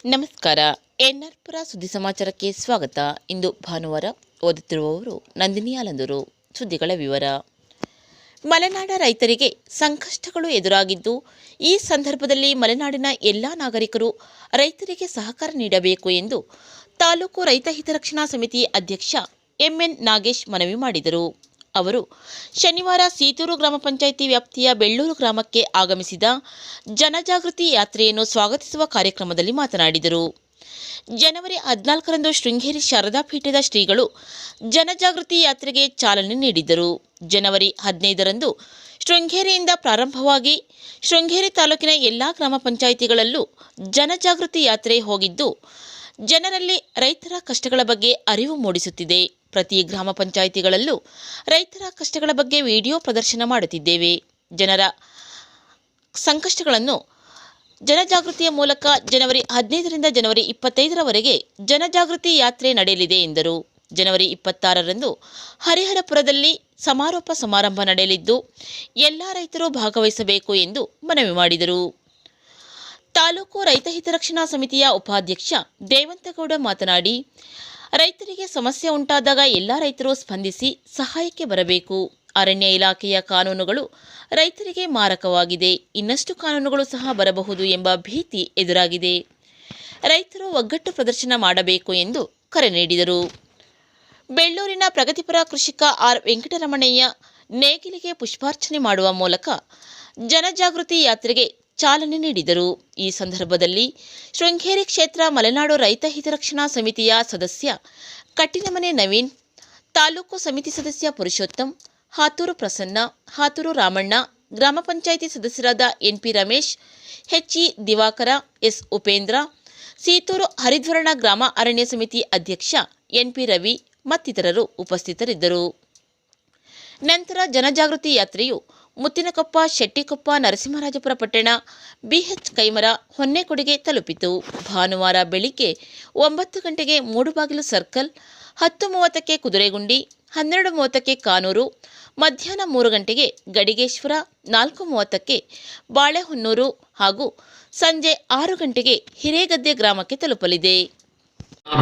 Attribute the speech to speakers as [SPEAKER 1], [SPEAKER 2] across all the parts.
[SPEAKER 1] ನಮಸ್ಕಾರ. ಎನ್ಆರ್ಪುರ ಸುದ್ದಿ ಸಮಾಚಾರಕ್ಕೆ ಸ್ವಾಗತ. ಇಂದು ಭಾನುವಾರ. ಓದುತ್ತಿರುವವರು ನಂದಿನಿ ಆಲಂದೂರು. ಸುದ್ದಿಗಳ ವಿವರ. ಮಲೆನಾಡ ರೈತರಿಗೆ ಸಂಕಷ್ಟಗಳು ಎದುರಾಗಿದ್ದು, ಈ ಸಂದರ್ಭದಲ್ಲಿ ಮಲೆನಾಡಿನ ಎಲ್ಲ ನಾಗರಿಕರು ರೈತರಿಗೆ ಸಹಕಾರ ನೀಡಬೇಕು ಎಂದು ತಾಲೂಕು ರೈತ ಹಿತರಕ್ಷಣಾ ಸಮಿತಿ ಅಧ್ಯಕ್ಷ ಎಂಎನ್ ನಾಗೇಶ್ ಮನವಿ ಮಾಡಿದರು. ಅವರು ಶನಿವಾರ ಸೀತೂರು ಗ್ರಾಮ ಪಂಚಾಯಿತಿ ವ್ಯಾಪ್ತಿಯ ಬೆಳ್ಳೂರು ಗ್ರಾಮಕ್ಕೆ ಆಗಮಿಸಿದ ಜನಜಾಗೃತಿ ಯಾತ್ರೆಯನ್ನು ಸ್ವಾಗತಿಸುವ ಕಾರ್ಯಕ್ರಮದಲ್ಲಿ ಮಾತನಾಡಿದರು. ಜನವರಿ 14ರಂದು ಶೃಂಗೇರಿ ಶಾರದಾ ಪೀಠದ ಶ್ರೀಗಳು ಜನಜಾಗೃತಿ ಯಾತ್ರೆಗೆ ಚಾಲನೆ ನೀಡಿದ್ದರು. ಜನವರಿ 15ರಂದು ಶೃಂಗೇರಿಯಿಂದ ಪ್ರಾರಂಭವಾಗಿ ಶೃಂಗೇರಿ ತಾಲೂಕಿನ ಎಲ್ಲಾ ಗ್ರಾಮ ಪಂಚಾಯಿತಿಗಳಲ್ಲೂ ಜನಜಾಗೃತಿ ಯಾತ್ರೆ ಹೋಗಿದ್ದು, ಜನರಲ್ಲಿ ರೈತರ ಕಷ್ಟಗಳ ಬಗ್ಗೆ ಅರಿವು ಮೂಡಿಸುತ್ತಿದೆ. ಪ್ರತಿ ಗ್ರಾಮ ಪಂಚಾಯಿತಿಗಳಲ್ಲೂ ರೈತರ ಕಷ್ಟಗಳ ಬಗ್ಗೆ ವಿಡಿಯೋ ಪ್ರದರ್ಶನ ಮಾಡುತ್ತಿದ್ದೇವೆ. ಜನರ ಸಂಕಷ್ಟಗಳನ್ನು ಜನಜಾಗೃತಿಯ ಮೂಲಕ ಜನವರಿ 15ರಿಂದ ಜನವರಿ 25ರವರೆಗೆ ಜನಜಾಗೃತಿ ಯಾತ್ರೆ ನಡೆಯಲಿದೆ ಎಂದರು. ಜನವರಿ 26ರಂದು ಹರಿಹರಪುರದಲ್ಲಿ ಸಮಾರೋಪ ಸಮಾರಂಭ ನಡೆಯಲಿದ್ದು, ಎಲ್ಲ ರೈತರು ಭಾಗವಹಿಸಬೇಕು ಎಂದು ಮನವಿ ಮಾಡಿದರು. ತಾಲೂಕು ರೈತ ಹಿತರಕ್ಷಣಾ ಸಮಿತಿಯ ಉಪಾಧ್ಯಕ್ಷ ದೇವಂತಗೌಡ ಮಾತನಾಡಿ, ರೈತರಿಗೆ ಸಮಸ್ಯೆ ಉಂಟಾದಾಗ ಎಲ್ಲ ರೈತರು ಸ್ಪಂದಿಸಿ ಸಹಾಯಕ್ಕೆ ಬರಬೇಕು. ಅರಣ್ಯ ಇಲಾಖೆಯ ಕಾನೂನುಗಳು ರೈತರಿಗೆ ಮಾರಕವಾಗಿದೆ. ಇನ್ನಷ್ಟು ಕಾನೂನುಗಳು ಸಹ ಬರಬಹುದು ಎಂಬ ಭೀತಿ ಎದುರಾಗಿದೆ. ರೈತರು ಒಗ್ಗಟ್ಟು ಪ್ರದರ್ಶನ ಮಾಡಬೇಕು ಎಂದು ಕರೆ ನೀಡಿದರು. ಬೆಳ್ಳೂರಿನ ಪ್ರಗತಿಪರ ಕೃಷಿಕ ಆರ್ ವೆಂಕಟರಮಣಯ್ಯ ನೇಗಿಲಿಗೆ ಪುಷ್ಪಾರ್ಚನೆ ಮಾಡುವ ಮೂಲಕ ಜನಜಾಗೃತಿ ಯಾತ್ರೆಗೆ ಚಾಲನೆ ನೀಡಿದರು. ಈ ಸಂದರ್ಭದಲ್ಲಿ ಶೃಂಗೇರಿ ಕ್ಷೇತ್ರ ಮಲೆನಾಡು ರೈತ ಹಿತರಕ್ಷಣಾ ಸಮಿತಿಯ ಸದಸ್ಯ ಕಟ್ಟಿನಮನೆ ನವೀನ್, ತಾಲೂಕು ಸಮಿತಿ ಸದಸ್ಯ ಪುರುಷೋತ್ತಮ್, ಹಾತೂರು ಪ್ರಸನ್ನ, ಹಾತೂರು ರಾಮಣ್ಣ, ಗ್ರಾಮ ಪಂಚಾಯಿತಿ ಸದಸ್ಯರಾದ NP Ramesh, HE Divakara, S Upendra, Sitooru ಹರಿದ್ವರ್ಣ ಗ್ರಾಮ ಅರಣ್ಯ ಸಮಿತಿ ಅಧ್ಯಕ್ಷ ಎನ್ಪಿ ರವಿ ಮತ್ತಿತರರು ಉಪಸ್ಥಿತರಿದ್ದರು. ನಂತರ ಜನಜಾಗೃತಿ ಯಾತ್ರೆಯು ಮುತ್ತಿನಕೊಪ್ಪ, ಶೆಟ್ಟಿಕೊಪ್ಪ, ನರಸಿಂಹರಾಜಪುರ ಪಟ್ಟಣ, ಬಿಎಚ್ ಕೈಮರ, ಹೊನ್ನೆಕೊಡಿಗೆ ತಲುಪಿತು. ಭಾನುವಾರ ಬೆಳಿಗ್ಗೆ 9 ಗಂಟೆಗೆ ಮೂಡುಬಾಗಿಲು ಸರ್ಕಲ್, 10:30ಕ್ಕೆ ಕುದುರೆಗುಂಡಿ, 12:30ಕ್ಕೆ ಕಾನೂರು, ಮಧ್ಯಾಹ್ನ 3 ಗಂಟೆಗೆ ಗಡಿಗೇಶ್ವರ, 4:30ಕ್ಕೆ ಬಾಳೆಹೊನ್ನೂರು ಹಾಗೂ ಸಂಜೆ 6 ಗಂಟೆಗೆ ಹಿರೇಗದ್ದೆ ಗ್ರಾಮಕ್ಕೆ ತಲುಪಲಿದೆ.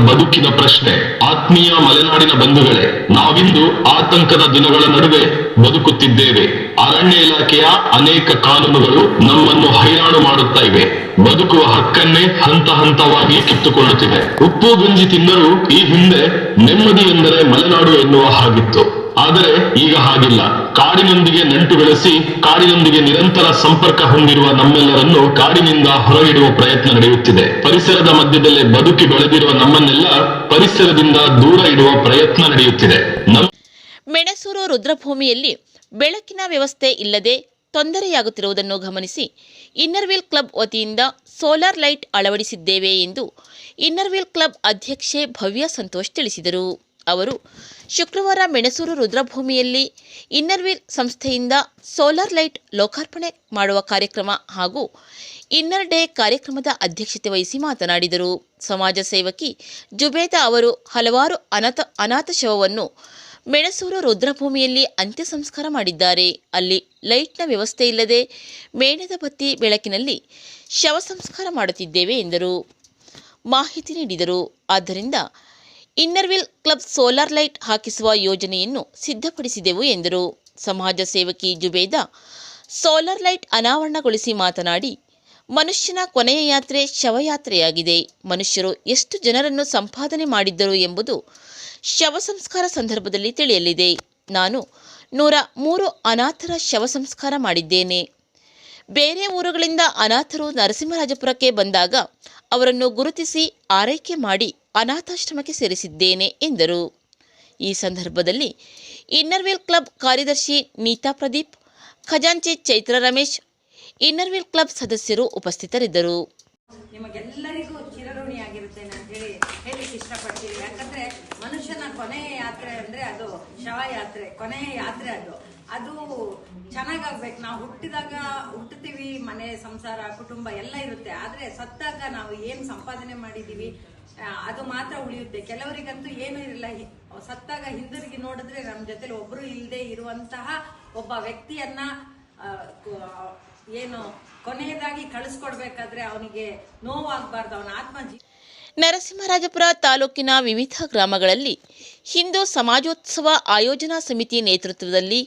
[SPEAKER 2] ಬದುಕಿನ ಪ್ರಶ್ನೆ. ಆತ್ಮೀಯ ಮಲೆನಾಡಿನ ಬಂಧುಗಳೇ, ನಾವಿಂದು ಆತಂಕದ ದಿನಗಳ ನಡುವೆ ಬದುಕುತ್ತಿದ್ದೇವೆ. ಅರಣ್ಯ ಇಲಾಖೆಯ ಅನೇಕ ಕಾನೂನುಗಳು ನಮ್ಮನ್ನು ಹೈರಾಣು ಮಾಡುತ್ತಾ ಇವೆ. ಬದುಕುವ ಹಕ್ಕನ್ನೇ ಹಂತ ಹಂತವಾಗಿ ಕಿತ್ತುಕೊಳ್ಳುತ್ತಿದೆ. ಉಪ್ಪು ಗಂಜಿ ತಿನ್ನಲು ಈ ಹಿಂದೆ ನೆಮ್ಮದಿ ಎಂದರೆ ಮಲೆನಾಡು ಎನ್ನುವ ಹಾಗಿತ್ತು. ಆದರೆ ಈಗ ಹಾಗಿಲ್ಲ. ಕಾಡಿನೊಂದಿಗೆ ನಂಟು ಬೆಳೆಸಿ ಕಾಡಿನೊಂದಿಗೆ ನಿರಂತರ ಸಂಪರ್ಕ ಹೊಂದಿರುವ ನಮ್ಮೆಲ್ಲರನ್ನು ಕಾಡಿನಿಂದ ಹೊರಗಿಡುವ ಪ್ರಯತ್ನ ನಡೆಯುತ್ತಿದೆ. ಪರಿಸರದ ಮಧ್ಯದಲ್ಲೇ ಬದುಕಿ ಬೆಳೆದಿರುವ ನಮ್ಮನ್ನೆಲ್ಲ ಪರಿಸರದಿಂದ ದೂರ ಇಡುವ ಪ್ರಯತ್ನ ನಡೆಯುತ್ತಿದೆ.
[SPEAKER 1] ಮೆಣಸೂರು ರುದ್ರಭೂಮಿಯಲ್ಲಿ ಬೆಳಕಿನ ವ್ಯವಸ್ಥೆ ಇಲ್ಲದೆ ತೊಂದರೆಯಾಗುತ್ತಿರುವುದನ್ನು ಗಮನಿಸಿ ಇನ್ನರ್ವೀಲ್ ಕ್ಲಬ್ ವತಿಯಿಂದ ಸೋಲಾರ್ ಲೈಟ್ ಅಳವಡಿಸಿದ್ದೇವೆ ಎಂದು ಇನ್ನರ್ವೀಲ್ ಕ್ಲಬ್ ಅಧ್ಯಕ್ಷೆ ಭವ್ಯ ಸಂತೋಷ್ ತಿಳಿಸಿದರು. ಅವರು ಶುಕ್ರವಾರ ಮೆಣಸೂರು ರುದ್ರಭೂಮಿಯಲ್ಲಿ ಇನ್ನರ್ವೀಲ್ ಸಂಸ್ಥೆಯಿಂದ ಸೋಲಾರ್ ಲೈಟ್ ಲೋಕಾರ್ಪಣೆ ಮಾಡುವ ಕಾರ್ಯಕ್ರಮ ಹಾಗೂ ಇನ್ನರ್ ಡೇ ಕಾರ್ಯಕ್ರಮದ ಅಧ್ಯಕ್ಷತೆ ವಹಿಸಿ ಮಾತನಾಡಿದರು. ಸಮಾಜ ಸೇವಕಿ ಜುಬೇದಾ ಅವರು ಹಲವಾರು ಅನಾಥ ಶವವನ್ನು ಮೆಣಸೂರು ರುದ್ರಭೂಮಿಯಲ್ಲಿ ಅಂತ್ಯ ಸಂಸ್ಕಾರ ಮಾಡಿದ್ದಾರೆ. ಅಲ್ಲಿ ಲೈಟ್ನ ವ್ಯವಸ್ಥೆ ಇಲ್ಲದೆ ಮೇಣದ ಬತ್ತಿ ಬೆಳಕಿನಲ್ಲಿ ಶವ ಸಂಸ್ಕಾರ ಮಾಡುತ್ತಿದ್ದೇವೆ ಎಂದರು. ಮಾಹಿತಿ ನೀಡಿದರು. ಆದ್ದರಿಂದ ಇನ್ನರ್ವೀಲ್ ಕ್ಲಬ್ ಸೋಲಾರ್ ಲೈಟ್ ಹಾಕಿಸುವ ಯೋಜನೆಯನ್ನು ಸಿದ್ಧಪಡಿಸಿದೆವು ಎಂದರು. ಸಮಾಜ ಸೇವಕಿ ಜುಬೇದಾ ಸೋಲಾರ್ ಲೈಟ್ ಅನಾವರಣಗೊಳಿಸಿ ಮಾತನಾಡಿ, ಮನುಷ್ಯನ ಕೊನೆಯ ಯಾತ್ರೆ ಶವಯಾತ್ರೆಯಾಗಿದೆ. ಮನುಷ್ಯರು ಎಷ್ಟು ಜನರನ್ನು ಸಂಪಾದನೆ ಮಾಡಿದ್ದರು ಎಂಬುದು ಶವ ಸಂಸ್ಕಾರ ಸಂದರ್ಭದಲ್ಲಿ ತಿಳಿಯಲಿದೆ. ನಾನು 103 ಅನಾಥರ ಶವ ಸಂಸ್ಕಾರ ಮಾಡಿದ್ದೇನೆ. ಬೇರೆ ಊರುಗಳಿಂದ ಅನಾಥರು ನರಸಿಂಹರಾಜಪುರಕ್ಕೆ ಬಂದಾಗ ಅವರನ್ನು ಗುರುತಿಸಿ ಆರೈಕೆ ಮಾಡಿ ಅನಾಥಾಶ್ರಮಕ್ಕೆ ಸೇರಿಸಿದ್ದೇನೆ ಎಂದರು. ಈ ಸಂದರ್ಭದಲ್ಲಿ ಇನ್ನರ್ವೀಲ್ ಕ್ಲಬ್ ಕಾರ್ಯದರ್ಶಿ ನೀತಾ ಪ್ರದೀಪ್, ಖಜಾಂಚಿ ಚೈತ್ರ ರಮೇಶ್, ಇನ್ನರ್ವೀಲ್ ಕ್ಲಬ್ ಸದಸ್ಯರು ಉಪಸ್ಥಿತರಿದ್ದರು.
[SPEAKER 3] ನಿಮಗೆಲ್ಲರಿಗೂ ಚಿರಋಣಿಯಾಗಿರುತ್ತೆ ಅಂತ ಹೇಳಿಕ್ಕೆ ಇಷ್ಟಪಡ್ತೀವಿ. ಯಾಕಂದ್ರೆ ಮನುಷ್ಯನ ಕೊನೆಯ ಯಾತ್ರೆ ಅಂದ್ರೆ ಅದು ಶವಯಾತ್ರೆ, ಕೊನೆಯ ಯಾತ್ರೆ. ಅದು ಚೆನ್ನಾಗಾಗ್ಬೇಕು. ನಾವು ಹುಟ್ಟುತ್ತೀವಿ, ಮನೆ ಸಂಸಾರ ಕುಟುಂಬ ಎಲ್ಲ ಇರುತ್ತೆ. ಆದ್ರೆ ಸತ್ತಾಗ ನಾವು ಏನ್ ಸಂಪಾದನೆ ಮಾಡಿದೀವಿ ಅದು ಮಾತ್ರ ಉಳಿಯುತ್ತೆ. ಕೆಲವರಿಗಂತೂ ಏನೂ ಇರಲ್ಲ. ಸತ್ತಾಗ ಹಿಂದಿರುಗಿ ನೋಡಿದ್ರೆ ನಮ್ಮ ಜೊತೆಲಿ ಒಬ್ರು ಇಲ್ಲದೆ ಇರುವಂತಹ ಒಬ್ಬ ವ್ಯಕ್ತಿಯನ್ನ ಏನು ಕೊನೆಯದಾಗಿ ಕಳಿಸ್ಕೊಡ್ಬೇಕಾದ್ರೆ ಅವನಿಗೆ ನೋವಾಗಬಾರ್ದು, ಅವನ
[SPEAKER 1] ನರಸಿಂಹರಾಜಪುರ ತಾಲೂಕಿನ ವಿವಿಧ ಗ್ರಾಮಗಳಲ್ಲಿ ಹಿಂದೂ ಸಮಾಜೋತ್ಸವ ಆಯೋಜನಾ ಸಮಿತಿ ನೇತೃತ್ವದಲ್ಲಿ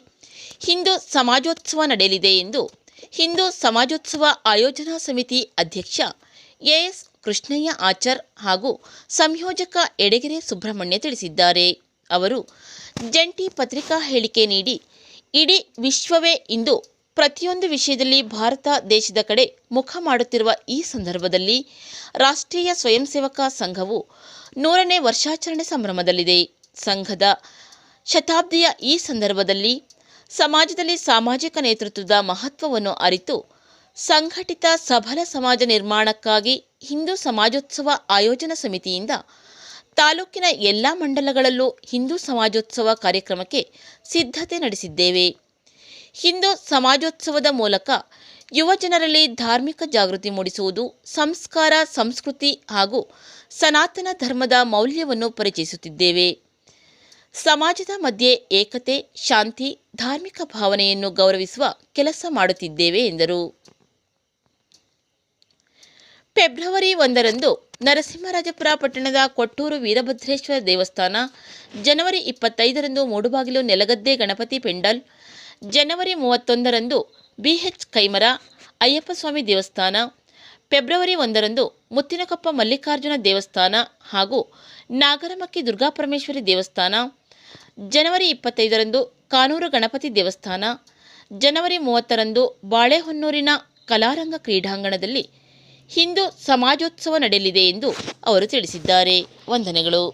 [SPEAKER 1] ಹಿಂದೂ ಸಮಾಜೋತ್ಸವ ನಡೆಯಲಿದೆ ಎಂದು ಹಿಂದೂ ಸಮಾಜೋತ್ಸವ ಆಯೋಜನಾ ಸಮಿತಿ ಅಧ್ಯಕ್ಷ ಎಎಸ್ ಕೃಷ್ಣಯ್ಯ ಆಚಾರ್ ಹಾಗೂ ಸಂಯೋಜಕ ಎಡೆಗೆರೆ ಸುಬ್ರಹ್ಮಣ್ಯ ತಿಳಿಸಿದ್ದಾರೆ. ಅವರು ಜಂಟಿ ಪತ್ರಿಕಾ ಹೇಳಿಕೆ ನೀಡಿ, ಇಡೀ ವಿಶ್ವವೇ ಇಂದು ಪ್ರತಿಯೊಂದು ವಿಷಯದಲ್ಲಿ ಭಾರತ ದೇಶದ ಕಡೆ ಮುಖ ಮಾಡುತ್ತಿರುವ ಈ ಸಂದರ್ಭದಲ್ಲಿ ರಾಷ್ಟ್ರೀಯ ಸ್ವಯಂ ಸೇವಕ ಸಂಘವು 100ನೇ ವರ್ಷಾಚರಣೆ ಸಂಭ್ರಮದಲ್ಲಿದೆ. ಸಂಘದ ಶತಾಬ್ದಿಯ ಈ ಸಂದರ್ಭದಲ್ಲಿ ಸಮಾಜದಲ್ಲಿ ಸಾಮಾಜಿಕ ನೇತೃತ್ವದ ಮಹತ್ವವನ್ನು ಅರಿತು ಸಂಘಟಿತ ಸಬಲ ಸಮಾಜ ನಿರ್ಮಾಣಕ್ಕಾಗಿ ಹಿಂದೂ ಸಮಾಜೋತ್ಸವ ಆಯೋಜನಾ ಸಮಿತಿಯಿಂದ ತಾಲೂಕಿನ ಎಲ್ಲ ಮಂಡಲಗಳಲ್ಲೂ ಹಿಂದೂ ಸಮಾಜೋತ್ಸವ ಕಾರ್ಯಕ್ರಮಕ್ಕೆ ಸಿದ್ಧತೆ ನಡೆಸಿದ್ದೇವೆ. ಹಿಂದೂ ಸಮಾಜೋತ್ಸವದ ಮೂಲಕ ಯುವ ಜನರಲ್ಲಿ ಧಾರ್ಮಿಕ ಜಾಗೃತಿ ಮೂಡಿಸುವುದು, ಸಂಸ್ಕಾರ, ಸಂಸ್ಕೃತಿ ಹಾಗೂ ಸನಾತನ ಧರ್ಮದ ಮೌಲ್ಯವನ್ನು ಪರಿಚಯಿಸುತ್ತಿದ್ದೇವೆ. ಸಮಾಜದ ಮಧ್ಯೆ ಏಕತೆ, ಶಾಂತಿ, ಧಾರ್ಮಿಕ ಭಾವನೆಯನ್ನು ಗೌರವಿಸುವ ಕೆಲಸ ಮಾಡುತ್ತಿದ್ದೇವೆ ಎಂದರು. ಫೆಬ್ರವರಿ 1ರಂದು ನರಸಿಂಹರಾಜಪುರ ಪಟ್ಟಣದ ಕೊಟ್ಟೂರು ವೀರಭದ್ರೇಶ್ವರ ದೇವಸ್ಥಾನ, ಜನವರಿ 25ರಂದು ಮೂಡುಬಾಗಿಲು ನೆಲಗದ್ದೆ ಗಣಪತಿ ಪೆಂಡಾಲ್, ಜನವರಿ 31ರಂದು ಬಿಎಚ್ ಕೈಮರ ಅಯ್ಯಪ್ಪಸ್ವಾಮಿ ದೇವಸ್ಥಾನ, ಫೆಬ್ರವರಿ 1ರಂದು ಮುತ್ತಿನಕೊಪ್ಪ ಮಲ್ಲಿಕಾರ್ಜುನ ದೇವಸ್ಥಾನ ಹಾಗೂ ನಾಗರಮಕ್ಕಿ ದುರ್ಗಾಪರಮೇಶ್ವರಿ ದೇವಸ್ಥಾನ, ಜನವರಿ 25ರಂದು ಕಾನೂರು ಗಣಪತಿ ದೇವಸ್ಥಾನ, ಜನವರಿ 30ರಂದು ಬಾಳೆಹೊನ್ನೂರಿನ ಕಲಾರಂಗ ಕ್ರೀಡಾಂಗಣದಲ್ಲಿ ಹಿಂದೂ ಸಮಾಜೋತ್ಸವ ನಡೆಯಲಿದೆ ಎಂದು ಅವರು ತಿಳಿಸಿದ್ದಾರೆ. ವಂದನೆಗಳು.